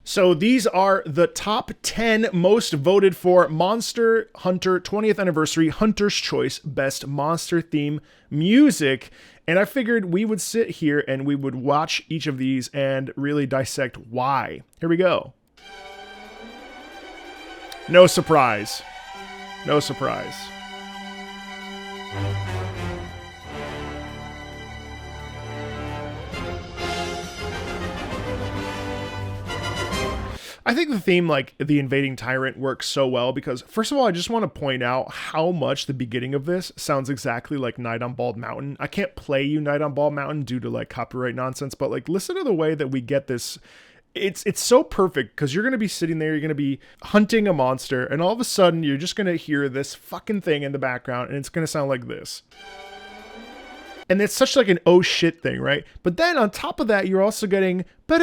So these are the top 10 most voted for Monster Hunter 20th Anniversary Hunter's Choice Best Monster Theme Music. And I figured we would sit here and we would watch each of these and really dissect why. Here we go. No surprise. No surprise. I think the theme, like the invading tyrant, works so well because, first of all, I just want to point out how much the beginning of this sounds exactly like Night on Bald Mountain. I can't play you Night on Bald Mountain due to like copyright nonsense, but like listen to the way that we get this. It's so perfect because you're going to be sitting there, you're going to be hunting a monster, and all of a sudden you're just going to hear this fucking thing in the background, and it's going to sound like this. And it's such like an oh shit thing, right? But then on top of that, you're also getting that's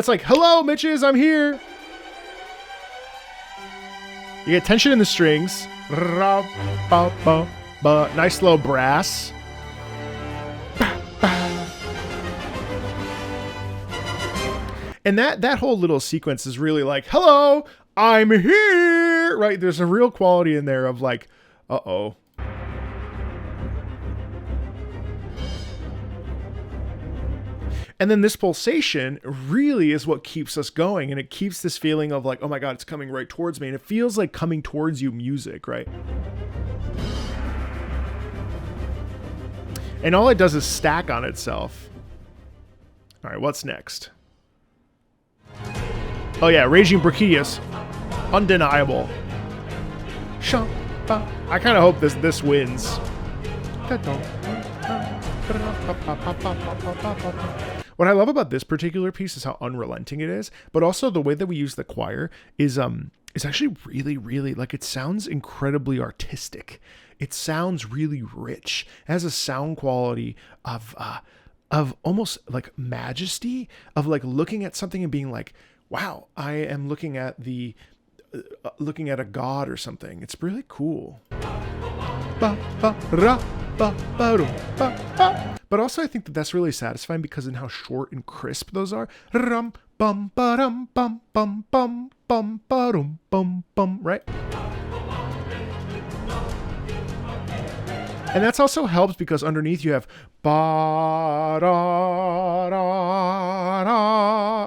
like, hello, Mitches, I'm here. You get tension in the strings. Nice low brass. And that whole little sequence is really like, hello, I'm here, right? There's a real quality in there of like, uh-oh. And then this pulsation really is what keeps us going. And it keeps this feeling of like, oh my God, it's coming right towards me. And it feels like coming towards you music, right? And all it does is stack on itself. All right, what's next? Oh yeah, Raging Brachidius. Undeniable. I kind of hope this wins. What I love about this particular piece is how unrelenting it is, but also the way that we use the choir is actually really, really, like, it sounds incredibly artistic. It sounds really rich. It has a sound quality of almost like majesty, of like looking at something and being like, wow, I am looking at looking at a god or something. It's really cool. But also I think that that's really satisfying because in how short and crisp those are. Right? And that's also helps because underneath you have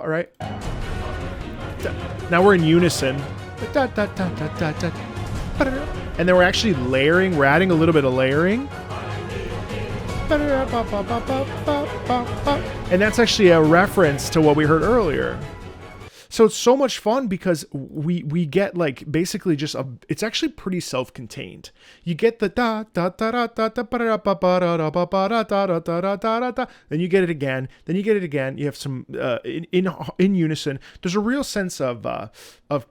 right? Now we're in unison. And then we're actually layering, we're adding a little bit of layering. And that's actually a reference to what we heard earlier. So it's so much fun because we get like basically just it's actually pretty self-contained. You get the da da da da da da da da da da da, then you get it again, then you get it again. You have some in unison. There's a real sense of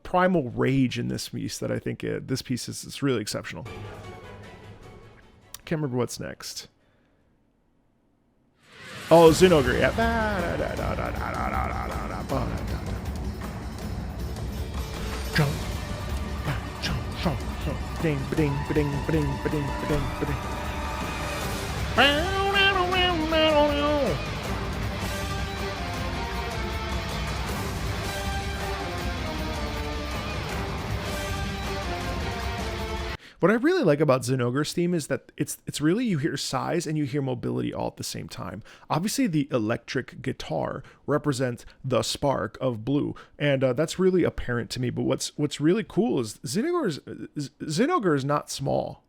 primal rage in this piece that I think this piece is really exceptional. Can't remember what's next. Oh, Zinogre. Yeah. Ding, ding, ding, ding, ding, ding, ding. What I really like about Zinogre's theme is that it's really, you hear size and you hear mobility all at the same time. Obviously, the electric guitar represents the spark of blue, and that's really apparent to me. But what's really cool is Zinogre is not small.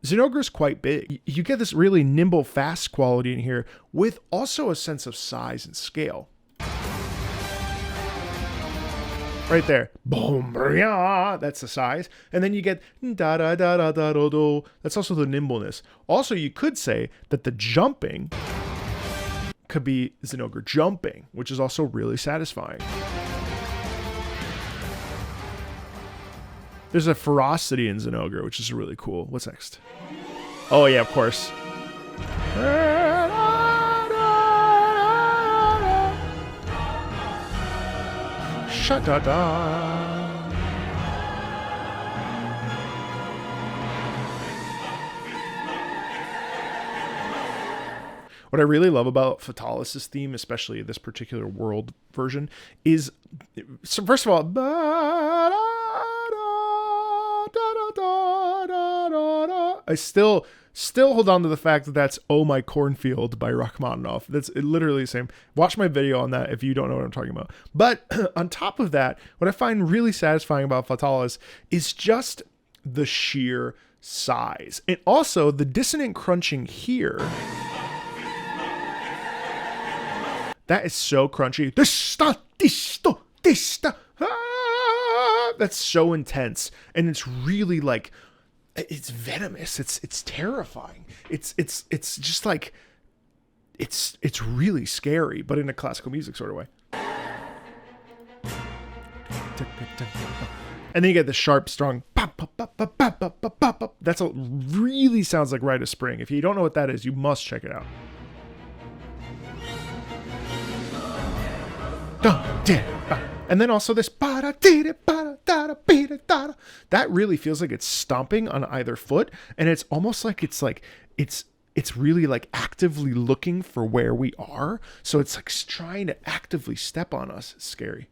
Zinogre is quite big. You get this really nimble, fast quality in here with also a sense of size and scale. Right there, boom, that's the size, and then you get da da da da da da da. That's also the nimbleness. Also, you could say that the jumping could be Zinogre jumping, which is also really satisfying. There's a ferocity in Zinogre, which is really cool. What's next? Oh yeah, of course. Shut-da-da. What I really love about Fatalis' theme, especially this particular world version, is, so first of all, I still hold on to the fact that that's "Oh My Cornfield" by Rachmaninoff. That's literally the same. Watch my video on that if you don't know what I'm talking about. But on top of that, what I find really satisfying about Fatalis is just the sheer size, and also the dissonant crunching here. That is so crunchy. That's so intense, and it's really like, it's venomous. It's terrifying. It's just like, it's really scary, but in a classical music sort of way. And then you get the sharp, strong. That's what really sounds like Rite of Spring. If you don't know what that is, you must check it out. And then also this, that really feels like it's stomping on either foot, and it's almost like it's really like actively looking for where we are. So it's like trying to actively step on us. It's scary.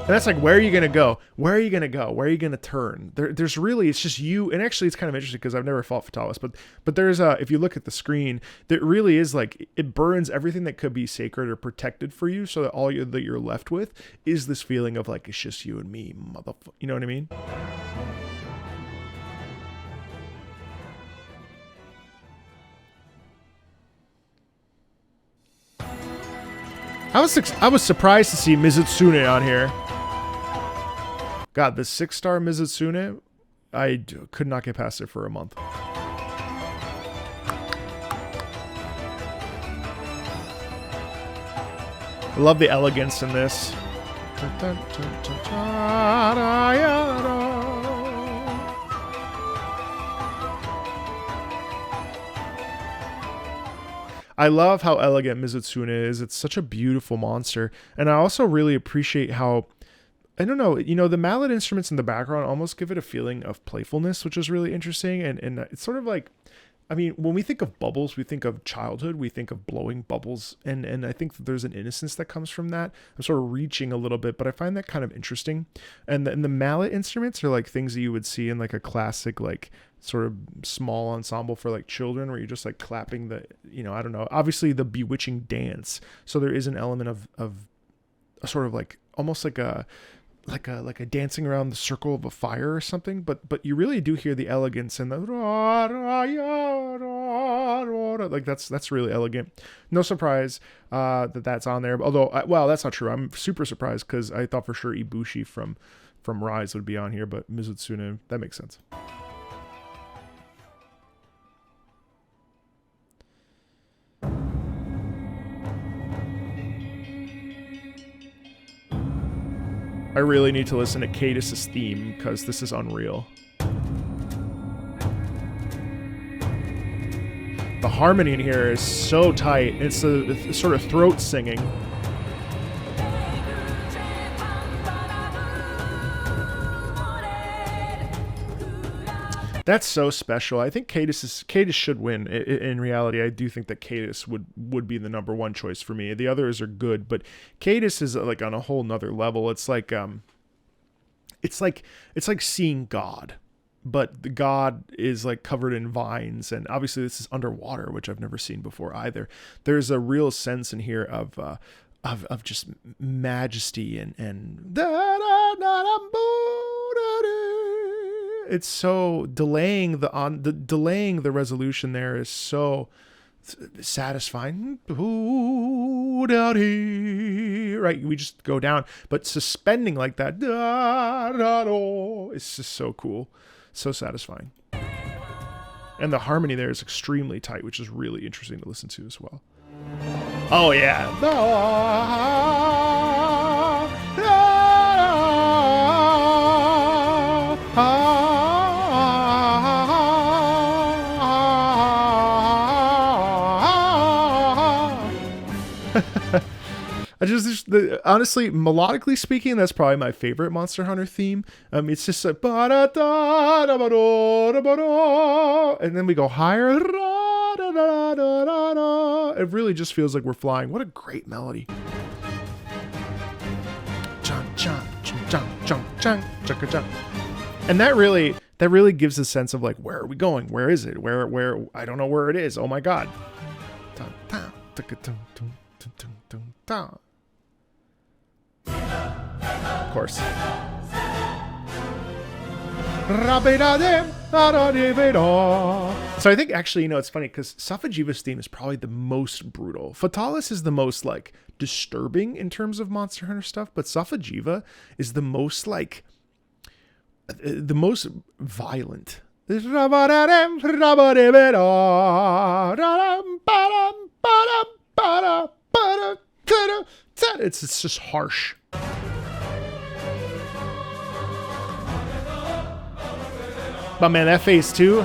And that's like, where are you going to go? Where are you going to go? Where are you going to turn? There's really, it's just you. And actually, it's kind of interesting because I've never fought Fatalis, but there's if you look at the screen, that really is like, it burns everything that could be sacred or protected for you, so that all that you're left with is this feeling of like, it's just you and me, motherfucker. You know what I mean? I was surprised to see Mizutsune on here. God, the 6-star Mizutsune, I could not get past it for a month. I love the elegance in this. I love how elegant Mizutsune is. It's such a beautiful monster. And I also really appreciate how, I don't know, the mallet instruments in the background almost give it a feeling of playfulness, which is really interesting. And it's sort of like, I mean, when we think of bubbles, we think of childhood, we think of blowing bubbles. And I think that there's an innocence that comes from that. I'm sort of reaching a little bit, but I find that kind of interesting. And the mallet instruments are like things that you would see in like a classic, like sort of small ensemble for like children, where you're just like clapping the, I don't know, obviously the bewitching dance. So there is an element of a sort of like, almost like a dancing around the circle of a fire or something, but you really do hear the elegance and the like, that's really elegant. No surprise that's on there, although well, that's not true. I'm super surprised because I thought for sure Ibushi from Rise would be on here, but Mizutsune, that makes sense. I really need to listen to Cadis' theme because this is unreal. The harmony in here is so tight. It's a sort of throat singing. That's so special. I think Cadis should win. In reality, I do think that Cadis would be the number one choice for me. The others are good, but Cadis is like on a whole nother level. It's like seeing God, but the God is like covered in vines, and obviously this is underwater, which I've never seen before either. There's a real sense in here of just majesty and it's so delaying the resolution there is so satisfying. Right, we just go down, but suspending like that, it's just so cool, so satisfying. And the harmony there is extremely tight, which is really interesting to listen to as well. Oh yeah. Honestly, melodically speaking, that's probably my favorite Monster Hunter theme. It's just like, and then we go higher. It really just feels like we're flying. What a great melody. And that really gives a sense of like, where are we going? Where is it? Where I don't know where it is. Oh my god. Of course. So I think actually, it's funny because Safajiva's theme is probably the most brutal. Fatalis is the most like disturbing in terms of Monster Hunter stuff, but Safajiva is the most like the most violent. It's just harsh. But man, that phase 2,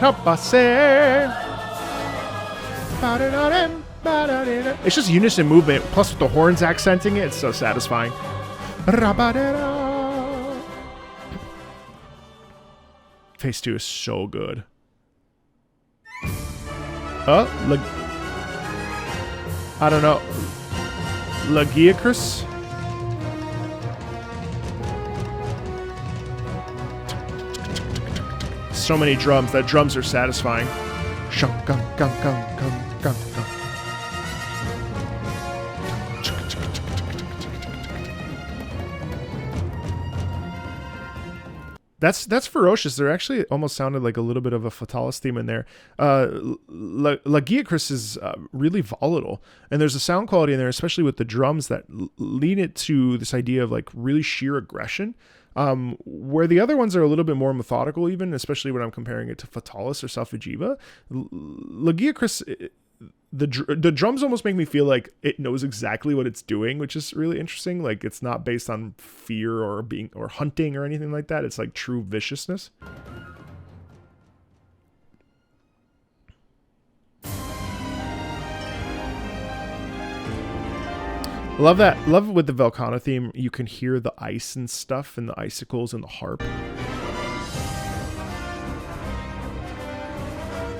it's just unison movement, plus with the horns accenting it, it's so satisfying. Phase 2 is so good. I don't know. Lagiacrus? So many drums. That drums are satisfying. That's ferocious. There actually almost sounded like a little bit of a Fatalis theme in there. Lagiacrus is really volatile, and there's a sound quality in there, especially with the drums, that lead it to this idea of like really sheer aggression. Where the other ones are a little bit more methodical, even, especially when I'm comparing it to Fatalis or Safajiva. Lagiacrus, the drums almost make me feel like it knows exactly what it's doing, which is really interesting. Like, it's not based on fear or hunting or anything like that. It's like true viciousness. Love that. Love it with the Velkhana theme. You can hear the ice and stuff, and the icicles and the harp.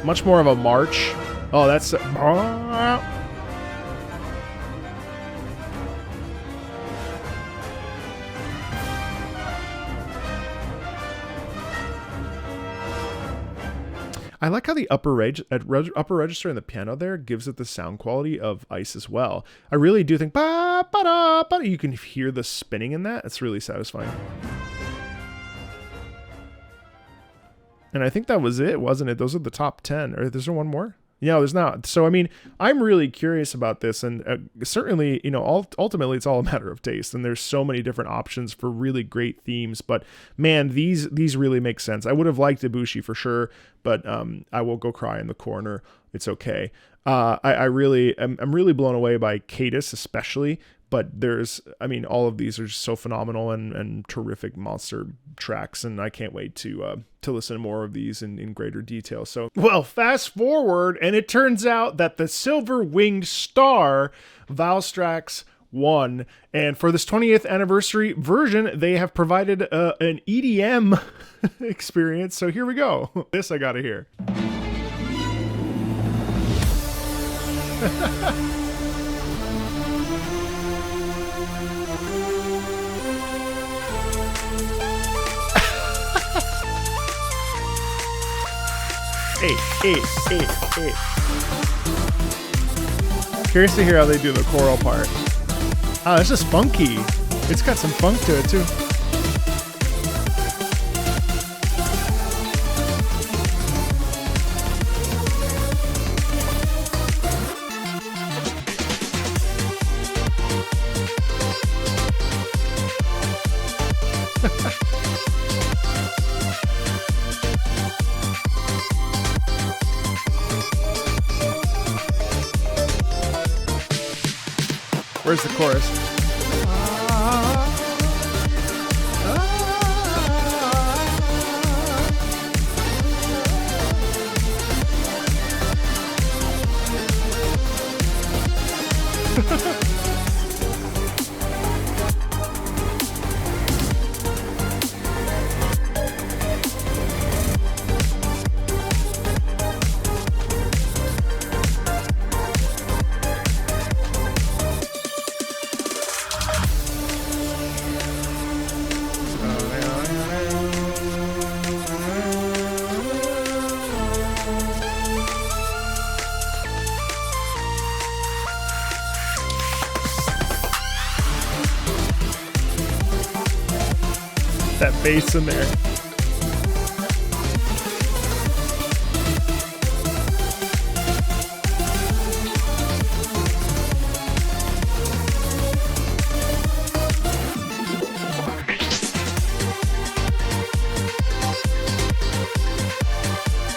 Much more of a march. Oh, that's... I like how the upper register in the piano there gives it the sound quality of ice as well. I really do think you can hear the spinning in that. It's really satisfying. And I think that was it, wasn't it? Those are the top 10. Or is there one more? No, there's not. So, I mean, I'm really curious about this, and certainly, ultimately it's all a matter of taste, and there's so many different options for really great themes, but man, these really make sense. I would have liked Ibushi for sure, but I will go cry in the corner. It's okay. I'm really blown away by Cadus especially, but all of these are just so phenomenal and terrific monster tracks, and I can't wait to listen to more of these in greater detail. So, well, fast forward, and it turns out that the Silver-Winged Star, Valstrax, won, and for this 20th anniversary version, they have provided an EDM experience. So here we go. This I gotta hear. Hey. Curious to hear how they do the choral part. Oh, this is funky. It's got some funk to it, too. Where's the chorus? bass in there.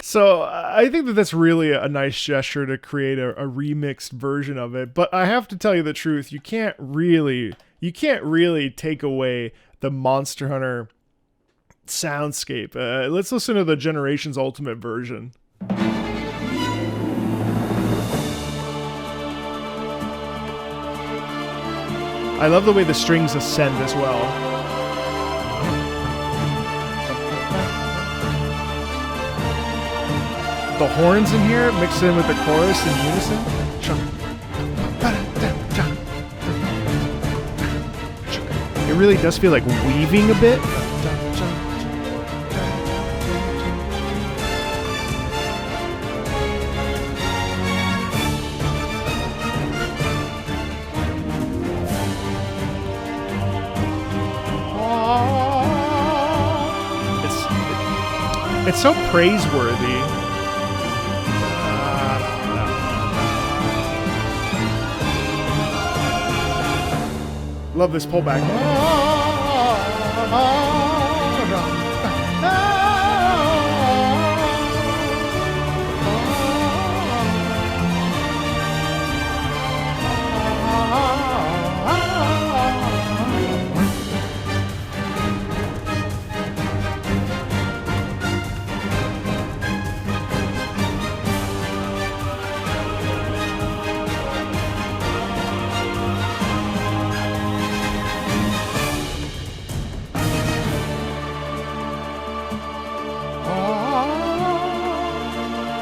So I think that that's really a nice gesture to create a remixed version of it. But I have to tell you the truth, you can't really take away the Monster Hunter soundscape. Let's listen to the Generations Ultimate version. I love the way the strings ascend as well. The horns in here mixed in with the chorus in unison. It really does feel like weaving a bit. It's so praiseworthy. Love this pullback.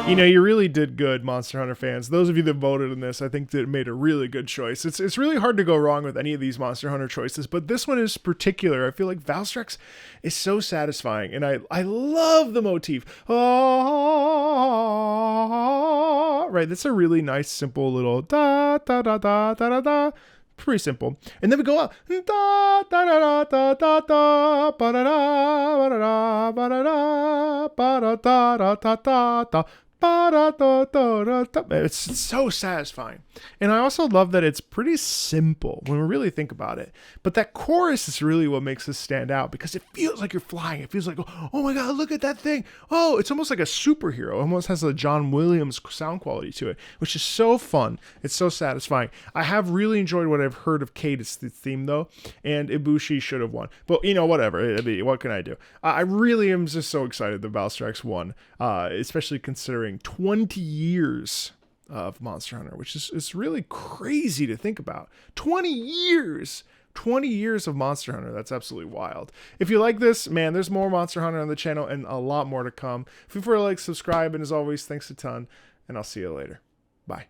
You know, you really did good, Monster Hunter fans. Those of you that voted in this, I think that made a really good choice. It's really hard to go wrong with any of these Monster Hunter choices, but this one is particular. I feel like Valstrax is so satisfying, and I love the motif. Oh, right, that's a really nice, simple little da da da da da da da. Pretty simple. And then we go up. Da da da da da da ba da da ba da ba da ba da da da da da. It's so satisfying. And I also love that it's pretty simple when we really think about it. But that chorus is really what makes this stand out, because it feels like you're flying. It feels like, oh my God, look at that thing. Oh, it's almost like a superhero. It almost has a John Williams sound quality to it, which is so fun. It's so satisfying. I have really enjoyed what I've heard of Cadence theme, though, and Ibushi should have won. But, you know, whatever. What can I do? I really am just so excited that Valstrax won, especially considering 20 years of Monster Hunter, which is it's really crazy to think about. 20 years of Monster Hunter. That's absolutely wild. If you like this, man, there's more Monster Hunter on the channel and a lot more to come. Feel free to like, subscribe, and as always, thanks a ton, and I'll see you later. Bye.